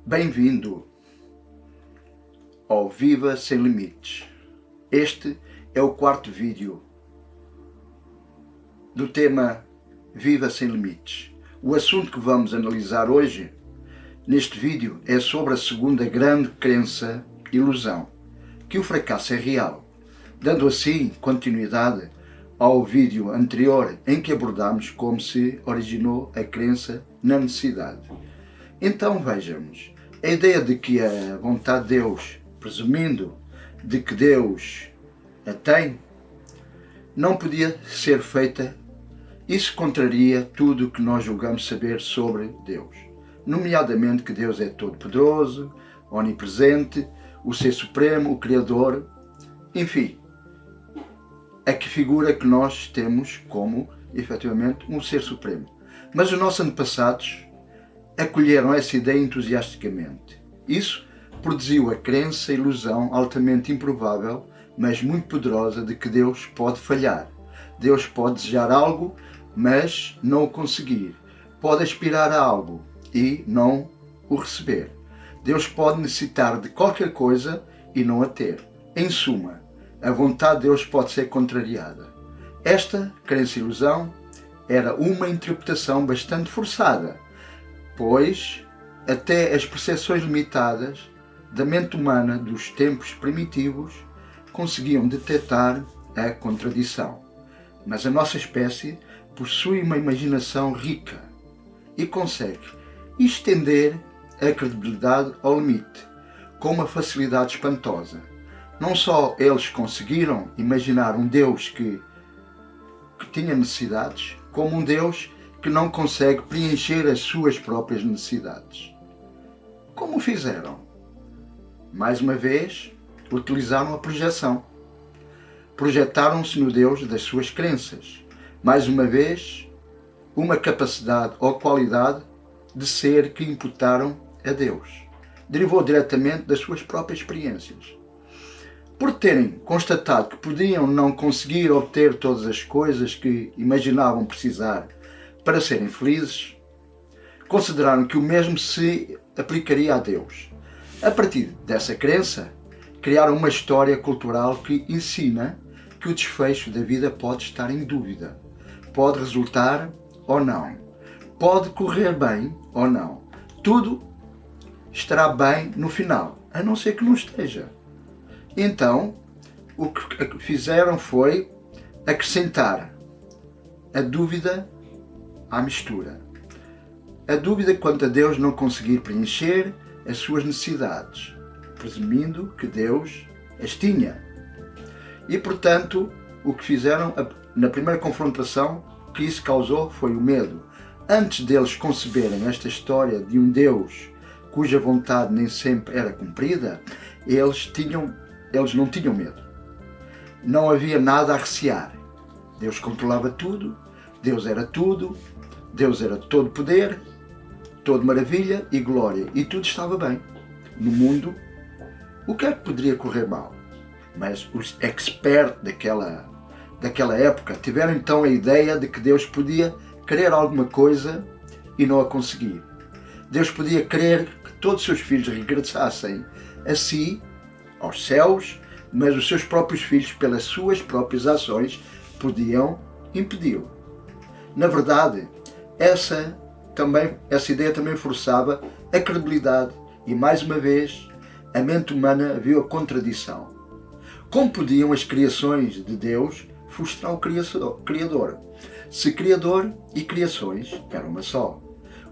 Bem-vindo ao Viva Sem Limites. Este é o quarto vídeo do tema Viva Sem Limites. O assunto que vamos analisar hoje, neste vídeo, é sobre a segunda grande crença, ilusão, que o fracasso é real, dando assim continuidade ao vídeo anterior em que abordámos como se originou a crença na necessidade. Então vejamos, a ideia de que a vontade de Deus, presumindo de que Deus a tem, não podia ser feita, isso contraria tudo o que nós julgamos saber sobre Deus, nomeadamente que Deus é todo-poderoso, onipresente, o Ser Supremo, o Criador, enfim, a que figura que nós temos como, efetivamente, um Ser Supremo. Mas os nossos antepassados acolheram essa ideia entusiasticamente. Isso produziu a crença, a ilusão altamente improvável, mas muito poderosa, de que Deus pode falhar. Deus pode desejar algo, mas não o conseguir. Pode aspirar a algo e não o receber. Deus pode necessitar de qualquer coisa e não a ter. Em suma, a vontade de Deus pode ser contrariada. Esta crença e ilusão era uma interpretação bastante forçada, pois até as percepções limitadas da mente humana dos tempos primitivos conseguiam detectar a contradição. Mas a nossa espécie possui uma imaginação rica e consegue estender a credibilidade ao limite, com uma facilidade espantosa. Não só eles conseguiram imaginar um Deus que tinha necessidades, como um Deus que não consegue preencher as suas próprias necessidades. Como fizeram? Mais uma vez, utilizaram a projeção. Projetaram-se no Deus das suas crenças. Mais uma vez, uma capacidade ou qualidade de ser que imputaram a Deus. Derivou diretamente das suas próprias experiências. Por terem constatado que podiam não conseguir obter todas as coisas que imaginavam precisar para serem felizes, consideraram que o mesmo se aplicaria a Deus. A partir dessa crença, criaram uma história cultural que ensina que o desfecho da vida pode estar em dúvida, pode resultar ou não, pode correr bem ou não. Tudo estará bem no final, a não ser que não esteja. Então, o que fizeram foi acrescentar a dúvida à mistura. A dúvida quanto a Deus não conseguir preencher as suas necessidades, presumindo que Deus as tinha. E, portanto, o que fizeram na primeira confrontação, que isso causou, foi o medo. Antes deles conceberem esta história de um Deus cuja vontade nem sempre era cumprida, eles não tinham medo. Não havia nada a recear. Deus controlava tudo, Deus era tudo, Deus era todo poder, toda maravilha e glória, e tudo estava bem. No mundo, o que é que poderia correr mal? Mas os experts daquela época tiveram então a ideia de que Deus podia querer alguma coisa e não a conseguir. Deus podia querer que todos os seus filhos regressassem a si, aos céus, mas os seus próprios filhos, pelas suas próprias ações, podiam impedi-lo. Na verdade, essa ideia também forçava a credibilidade e, mais uma vez, a mente humana viu a contradição. Como podiam as criações de Deus frustrar o Criador, se Criador e criações eram uma só?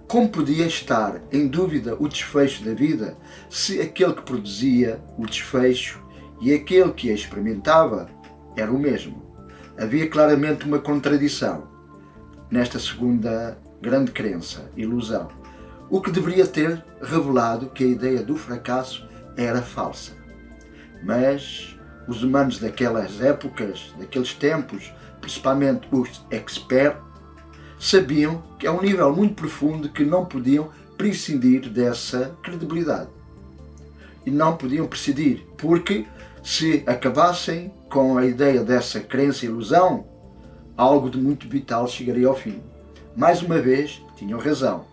Como podia estar em dúvida o desfecho da vida se aquele que produzia o desfecho e aquele que a experimentava era o mesmo? Havia claramente uma contradição nesta segunda grande crença, ilusão, o que deveria ter revelado que a ideia do fracasso era falsa. Mas os humanos daquelas épocas, daqueles tempos, principalmente os experts, sabiam que é um nível muito profundo que não podiam prescindir dessa credibilidade. E não podiam prescindir, porque se acabassem com a ideia dessa crença e ilusão, algo de muito vital chegaria ao fim. Mais uma vez, tinham razão.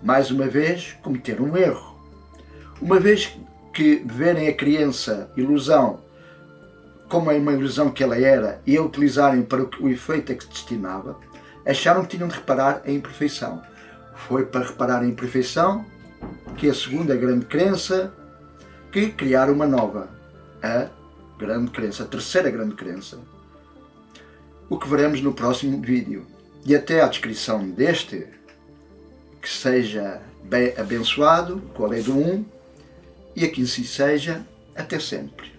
Mais uma vez, cometeram um erro. Uma vez que verem a criança ilusão como é uma ilusão que ela era e a utilizarem para o efeito a que se destinava, acharam que tinham de reparar a imperfeição. Foi para reparar a imperfeição que a segunda grande crença, que criaram uma nova, a grande crença, a terceira grande crença. O que veremos no próximo vídeo. E até à descrição deste, que seja bem abençoado com a lei do 1, e aqui assim seja, até sempre.